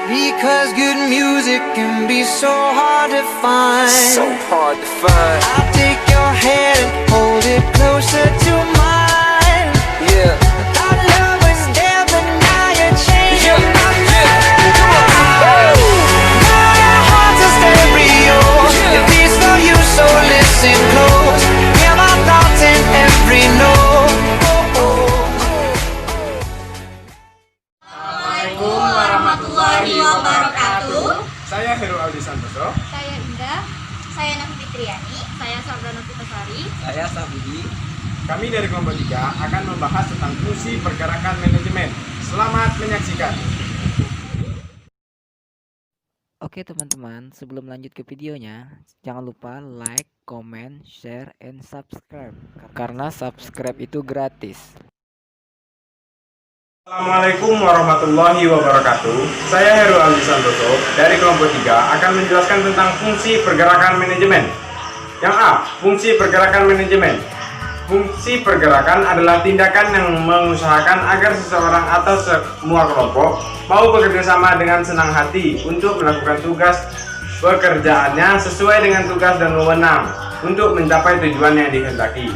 Because good music can be so hard to find. So hard to find. I'll take your hand and hold it closer to mine. Yeah. Our love was there, but now you're changing my mind. Now our hearts are stereo. It beats for you, so listen close. Hear my thoughts in every note. Assalamualaikum warahmatullahi wabarakatuh. Saya Heru Aldi Santoso. Saya Indah. Saya Nafi Fitriani. Saya Sabrina Putasari. Saya Sabudi. Kami dari kelompok 3 akan membahas tentang fungsi pergerakan manajemen. Selamat menyaksikan. Oke teman-teman, sebelum lanjut ke videonya, jangan lupa like, comment, share, and subscribe. Karena subscribe itu gratis. Assalamualaikum warahmatullahi wabarakatuh. Saya Heru Aldi Santoso dari kelompok 3 akan menjelaskan tentang fungsi pergerakan manajemen. Yang A, fungsi pergerakan manajemen. Fungsi pergerakan adalah tindakan yang mengusahakan agar seseorang atau semua kelompok mau bekerja sama dengan senang hati untuk melakukan tugas pekerjaannya sesuai dengan tugas dan wewenang untuk mencapai tujuan yang dikehendaki.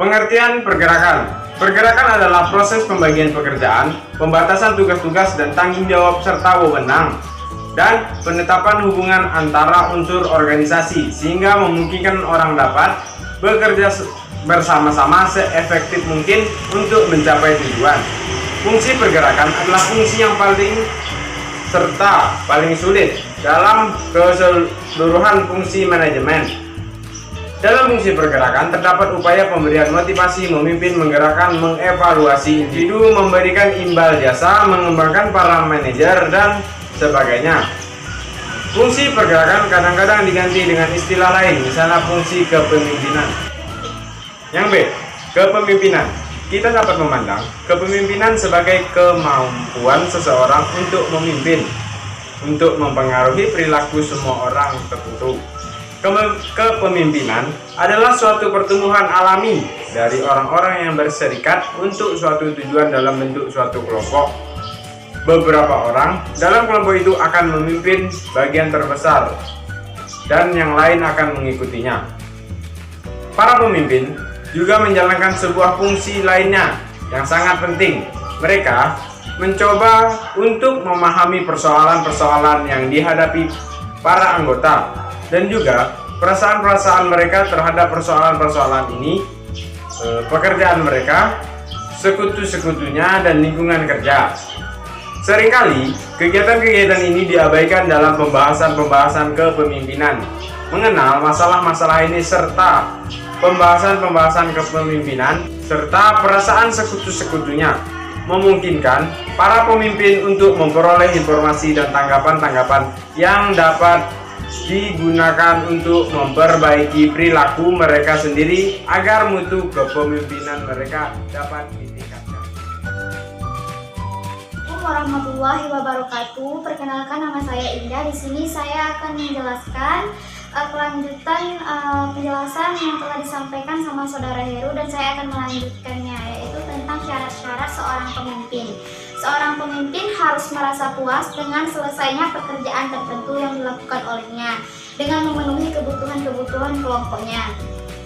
Pengertian pergerakan. Pergerakan adalah proses pembagian pekerjaan, pembatasan tugas-tugas dan tanggung jawab serta wewenang, dan penetapan hubungan antara unsur organisasi sehingga memungkinkan orang dapat bekerja bersama-sama seefektif mungkin untuk mencapai tujuan. Fungsi pergerakan adalah fungsi yang paling serta paling sulit dalam keseluruhan fungsi manajemen. Dalam fungsi pergerakan terdapat upaya pemberian motivasi, memimpin, menggerakkan, mengevaluasi individu, memberikan imbal jasa, mengembangkan para manajer, dan sebagainya. Fungsi pergerakan kadang-kadang diganti dengan istilah lain, misalnya fungsi kepemimpinan. Yang B, kepemimpinan. Kita dapat memandang kepemimpinan sebagai kemampuan seseorang untuk memimpin, untuk mempengaruhi perilaku semua orang tertentu. Kepemimpinan adalah suatu pertumbuhan alami dari orang-orang yang berserikat untuk suatu tujuan dalam bentuk suatu kelompok. Beberapa orang dalam kelompok itu akan memimpin bagian terbesar dan yang lain akan mengikutinya. Para pemimpin juga menjalankan sebuah fungsi lainnya yang sangat penting. Mereka mencoba untuk memahami persoalan-persoalan yang dihadapi para anggota dan juga perasaan-perasaan mereka terhadap persoalan-persoalan ini, pekerjaan mereka, sekutu-sekutunya, dan lingkungan kerja. Seringkali kegiatan-kegiatan ini diabaikan dalam pembahasan-pembahasan kepemimpinan. Mengenal masalah-masalah ini serta pembahasan-pembahasan kepemimpinan serta perasaan sekutu-sekutunya memungkinkan para pemimpin untuk memperoleh informasi dan tanggapan-tanggapan yang dapat digunakan untuk memperbaiki perilaku mereka sendiri agar mutu kepemimpinan mereka dapat ditingkatkan. Assalamualaikum warahmatullahi wabarakatuh. Perkenalkan, nama saya Indah. Di sini saya akan menjelaskan kelanjutan penjelasan yang telah disampaikan sama saudara Heru, dan saya akan melanjutkannya, yaitu tentang syarat-syarat seorang pemimpin. Seorang pemimpin harus merasa puas dengan selesainya pekerjaan tertentu yang dilakukan olehnya dengan memenuhi kebutuhan-kebutuhan kelompoknya.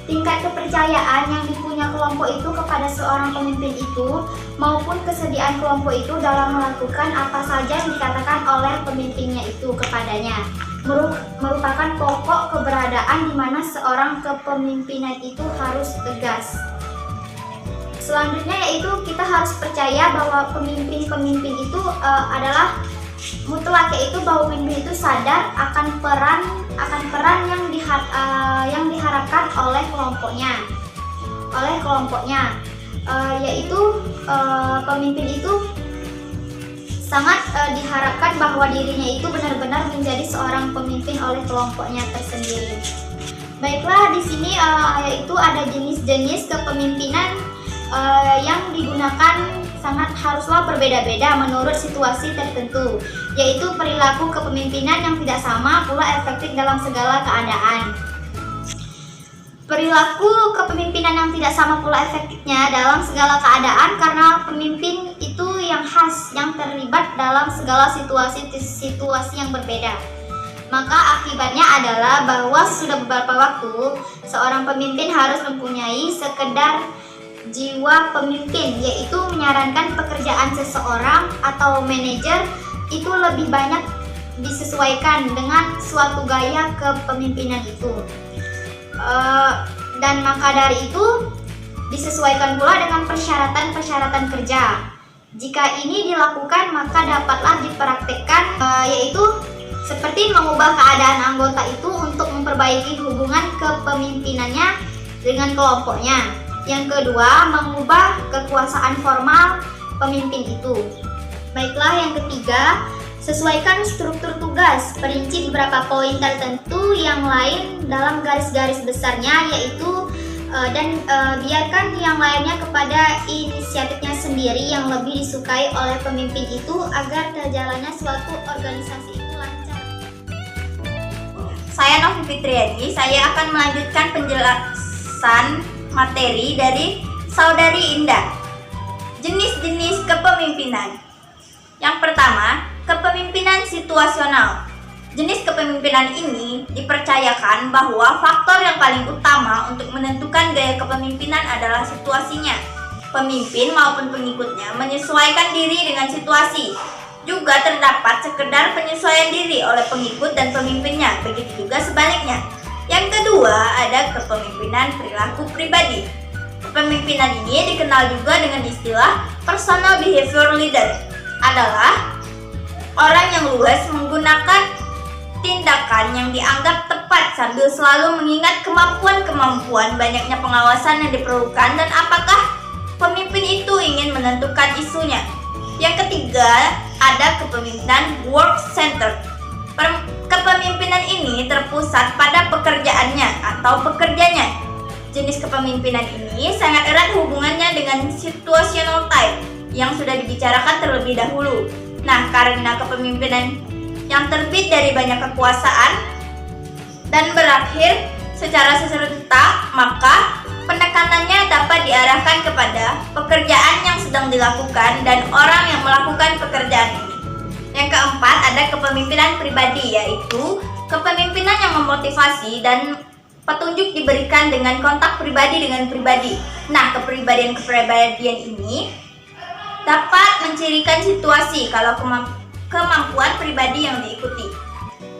Tingkat kepercayaan yang dipunya kelompok itu kepada seorang pemimpin itu maupun kesediaan kelompok itu dalam melakukan apa saja yang dikatakan oleh pemimpinnya itu kepadanya merupakan pokok keberadaan di mana seorang kepemimpinan itu harus tegas. Selanjutnya yaitu kita harus percaya bahwa pemimpin-pemimpin itu adalah mutlak, yaitu bahwa pemimpin itu sadar akan peran yang diharapkan oleh kelompoknya, yaitu pemimpin itu sangat diharapkan bahwa dirinya itu benar-benar menjadi seorang pemimpin oleh kelompoknya tersendiri. Baiklah, di sini yaitu ada jenis-jenis kepemimpinan yang digunakan haruslah berbeda-beda menurut situasi tertentu, yaitu perilaku kepemimpinan yang tidak sama pula efektif dalam segala keadaan. Perilaku kepemimpinan yang tidak sama pula efektifnya dalam segala keadaan karena pemimpin itu yang khas yang terlibat dalam segala situasi yang berbeda. Maka akibatnya adalah bahwa sudah beberapa waktu seorang pemimpin harus mempunyai sekedar jiwa pemimpin, yaitu menyarankan pekerjaan seseorang atau manajer itu lebih banyak disesuaikan dengan suatu gaya kepemimpinan itu. Dan maka dari itu disesuaikan pula dengan persyaratan-persyaratan kerja. Jika ini dilakukan maka dapatlah dipraktekkan, yaitu seperti mengubah keadaan anggota itu untuk memperbaiki hubungan kepemimpinannya dengan kelompoknya. Yang kedua, mengubah kekuasaan formal pemimpin itu. Baiklah, yang ketiga, sesuaikan struktur tugas, perinci beberapa poin tertentu yang lain dalam garis-garis besarnya, yaitu biarkan yang lainnya kepada inisiatifnya sendiri yang lebih disukai oleh pemimpin itu agar terjalannya suatu organisasi itu lancar. Saya Novi Fitriani, saya akan melanjutkan penjelasan materi dari Saudari Indah. Jenis-jenis kepemimpinan. Yang pertama, kepemimpinan situasional. Jenis kepemimpinan ini dipercayakan bahwa faktor yang paling utama untuk menentukan gaya kepemimpinan adalah situasinya. Pemimpin maupun pengikutnya menyesuaikan diri dengan situasi. Juga terdapat sekedar penyesuaian diri oleh pengikut dan pemimpinnya, begitu juga sebaliknya. Yang kedua, ada kepemimpinan perilaku pribadi. Kepemimpinan ini dikenal juga dengan istilah personal behavior leader. Adalah orang yang luas menggunakan tindakan yang dianggap tepat sambil selalu mengingat kemampuan-kemampuan, banyaknya pengawasan yang diperlukan, dan apakah pemimpin itu ingin menentukan isunya. Yang ketiga, ada kepemimpinan work-centered. Kepemimpinan ini terpusat pada pekerjaannya atau pekerjanya. Jenis kepemimpinan ini sangat erat hubungannya dengan situational type yang sudah dibicarakan terlebih dahulu. Nah, karena kepemimpinan yang terbit dari banyak kekuasaan dan berakhir secara serentak, maka penekanannya dapat diarahkan kepada pekerjaan yang sedang dilakukan dan orang yang melakukan pekerjaan ini. Yang keempat, ada kepemimpinan pribadi, yaitu kepemimpinan yang memotivasi dan petunjuk diberikan dengan kontak pribadi dengan pribadi. Nah, kepribadian ini dapat mencirikan situasi kalau kemampuan pribadi yang diikuti.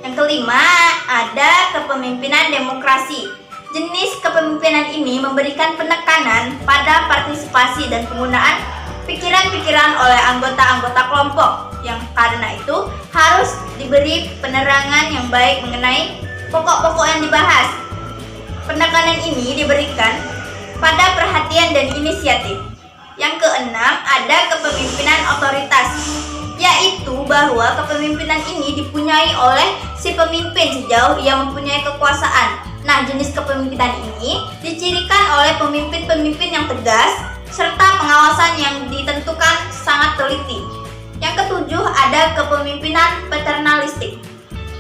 Yang kelima, ada kepemimpinan demokrasi. Jenis kepemimpinan ini memberikan penekanan pada partisipasi dan penggunaan pikiran-pikiran oleh anggota-anggota kelompok, yang karena itu harus diberi penerangan yang baik mengenai pokok-pokok yang dibahas. Penekanan ini diberikan pada perhatian dan inisiatif. Yang keenam, ada kepemimpinan otoritas, yaitu bahwa kepemimpinan ini dipunyai oleh si pemimpin sejauh ia mempunyai kekuasaan. Nah, jenis kepemimpinan ini dicirikan oleh pemimpin-pemimpin yang tegas serta pengawasan yang ditentukan sangat teliti. Yang ketujuh, ada kepemimpinan paternalistik.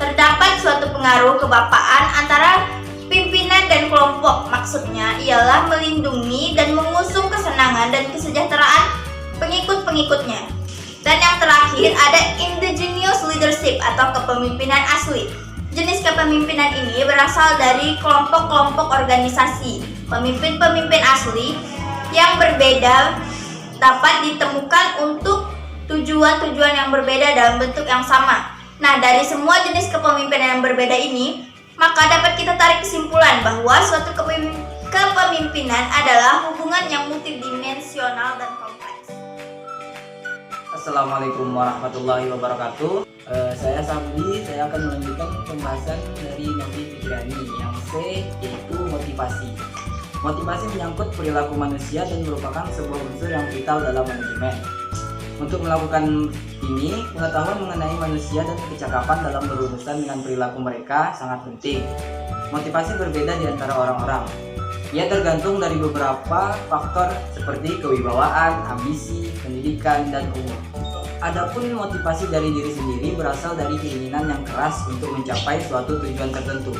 Terdapat suatu pengaruh kebapaan antara pimpinan dan kelompok. Maksudnya ialah melindungi dan mengusung kesenangan dan kesejahteraan pengikut-pengikutnya. Dan yang terakhir, ada indigenous leadership atau kepemimpinan asli. Jenis kepemimpinan ini berasal dari kelompok-kelompok organisasi. Pemimpin-pemimpin asli yang berbeda dapat ditemukan untuk tujuan-tujuan yang berbeda dalam bentuk yang sama. Nah, dari semua jenis kepemimpinan yang berbeda ini, maka dapat kita tarik kesimpulan bahwa suatu kepemimpinan adalah hubungan yang multidimensional dan kompleks. Assalamualaikum warahmatullahi wabarakatuh. Saya Sabdi, saya akan melanjutkan pembahasan dari Novi Fitriani yang C, yaitu motivasi. Motivasi menyangkut perilaku manusia dan merupakan sebuah unsur yang vital dalam manajemen. Untuk melakukan ini, pengetahuan mengenai manusia dan kecakapan dalam berurusan dengan perilaku mereka sangat penting. Motivasi berbeda di antara orang-orang. Ia tergantung dari beberapa faktor seperti kewibawaan, ambisi, pendidikan, dan umur. Adapun motivasi dari diri sendiri berasal dari keinginan yang keras untuk mencapai suatu tujuan tertentu.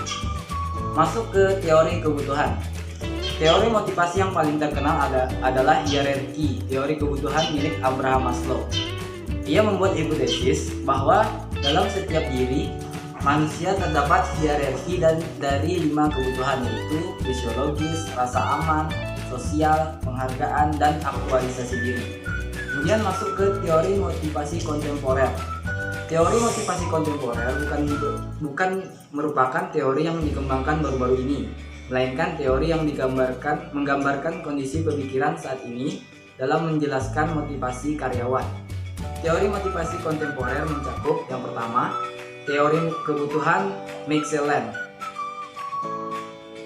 Masuk ke teori kebutuhan. Teori motivasi yang paling terkenal adalah hierarki teori kebutuhan milik Abraham Maslow. Ia membuat hipotesis bahwa dalam setiap diri manusia terdapat hierarki dari 5 kebutuhan, yaitu fisiologis, rasa aman, sosial, penghargaan, dan aktualisasi diri. Kemudian masuk ke teori motivasi kontemporer. Teori motivasi kontemporer bukan merupakan teori yang dikembangkan baru-baru ini, melainkan teori yang menggambarkan kondisi pemikiran saat ini dalam menjelaskan motivasi karyawan. Teori motivasi kontemporer mencakup yang pertama, teori kebutuhan Mechelen.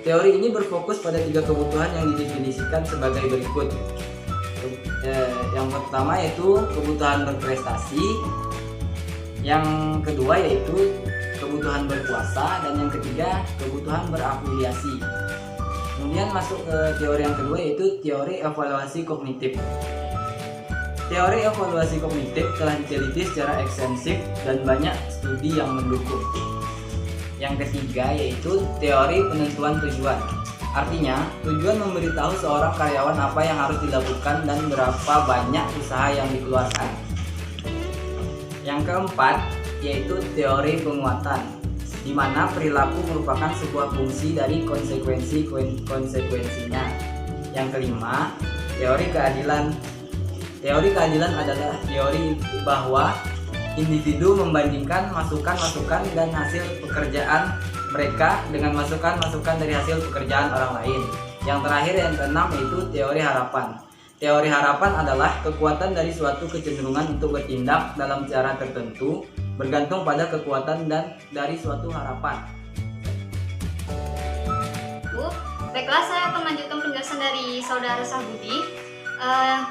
Teori ini berfokus pada 3 kebutuhan yang didefinisikan sebagai berikut. Yang pertama yaitu kebutuhan berprestasi, yang kedua yaitu kebutuhan berkuasa, dan yang ketiga kebutuhan berafiliasi. Kemudian masuk ke teori yang kedua yaitu teori evaluasi kognitif. Teori evaluasi kognitif telah diteliti secara ekstensif dan banyak studi yang mendukung. Yang ketiga yaitu teori penentuan tujuan. Artinya, tujuan memberitahu seorang karyawan apa yang harus dilakukan dan berapa banyak usaha yang dikeluarkan. Yang keempat yaitu teori penguatan, di mana perilaku merupakan sebuah fungsi dari konsekuensinya. Yang kelima, teori keadilan. Teori keadilan adalah teori bahwa individu membandingkan masukan-masukan dan hasil pekerjaan mereka dengan masukan-masukan dari hasil pekerjaan orang lain. Yang terakhir, yang keenam, yaitu teori harapan. Teori harapan adalah kekuatan dari suatu kecenderungan untuk bertindak dalam cara tertentu bergantung pada kekuatan dan dari suatu harapan. Baiklah, saya akan melanjutkan penjelasan dari Saudara Sahbudi.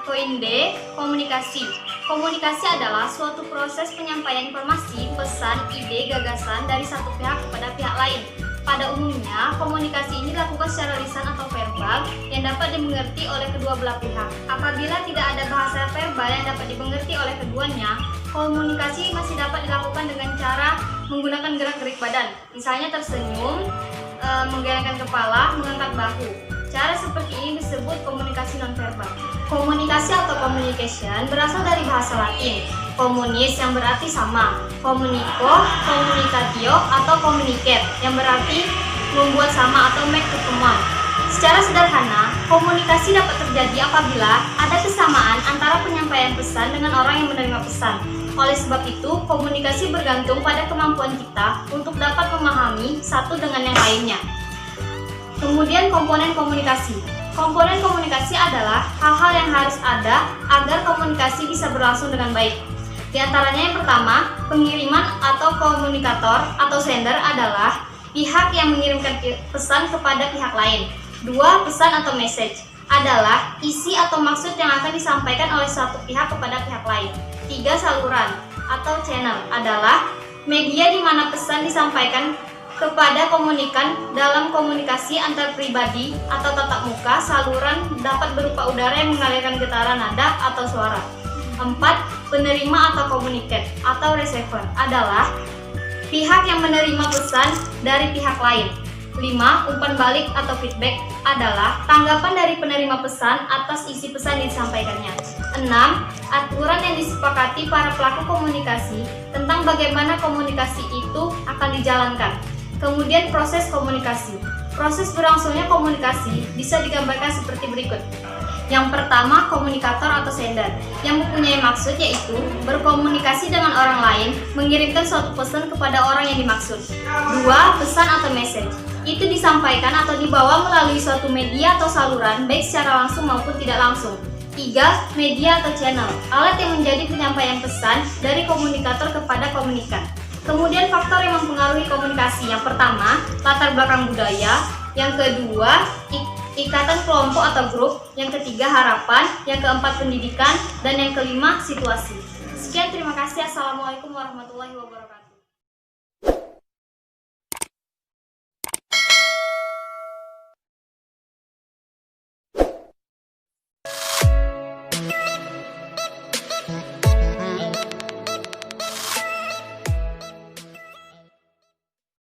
Poin D, komunikasi. Komunikasi adalah suatu proses penyampaian informasi, pesan, ide, gagasan dari satu pihak kepada pihak lain. Pada umumnya, komunikasi ini dilakukan secara lisan atau verbal yang dapat dimengerti oleh kedua belah pihak. Apabila tidak ada bahasa verbal yang dapat dimengerti oleh keduanya, komunikasi masih dapat dilakukan dengan cara menggunakan gerak-gerik badan. Misalnya tersenyum, menggelengkan kepala, mengangkat bahu. Cara seperti ini disebut komunikasi nonverbal. Komunikasi atau communication berasal dari bahasa Latin, communis yang berarti sama, communico, communicatio atau communicate yang berarti membuat sama atau make ketemuan. Secara sederhana, komunikasi dapat terjadi apabila ada kesamaan antara penyampaian pesan dengan orang yang menerima pesan. Oleh sebab itu, komunikasi bergantung pada kemampuan kita untuk dapat memahami satu dengan yang lainnya. Kemudian komponen komunikasi. Komponen komunikasi adalah hal-hal yang harus ada agar komunikasi bisa berlangsung dengan baik. Di antaranya yang pertama, pengiriman atau komunikator atau sender adalah pihak yang mengirimkan pesan kepada pihak lain. 2. Pesan atau message adalah isi atau maksud yang akan disampaikan oleh suatu pihak kepada pihak lain. 3. Saluran atau channel adalah media di mana pesan disampaikan kepada komunikan dalam komunikasi antar pribadi atau tatap muka. Saluran dapat berupa udara yang mengalirkan getaran nada atau suara. 4. Penerima atau communicant atau receiver adalah pihak yang menerima pesan dari pihak lain. 5. Umpan balik atau feedback adalah tanggapan dari penerima pesan atas isi pesan yang disampaikannya. 6. Aturan yang disepakati para pelaku komunikasi tentang bagaimana komunikasi itu akan dijalankan. Kemudian proses komunikasi. Proses berlangsungnya komunikasi bisa digambarkan seperti berikut. Yang pertama, komunikator atau sender yang mempunyai maksud yaitu berkomunikasi dengan orang lain, mengirimkan suatu pesan kepada orang yang dimaksud. 2. Pesan atau message. Itu disampaikan atau dibawa melalui suatu media atau saluran baik secara langsung maupun tidak langsung. 3. Media atau channel, alat yang menjadi penyampaian pesan dari komunikator kepada komunikan. Kemudian faktor yang mempengaruhi komunikasi. Yang pertama, latar belakang budaya. Yang kedua, ikatan kelompok atau grup. Yang ketiga, harapan. Yang keempat, pendidikan. Dan yang kelima, situasi. Sekian, terima kasih. Assalamualaikum warahmatullahi wabarakatuh.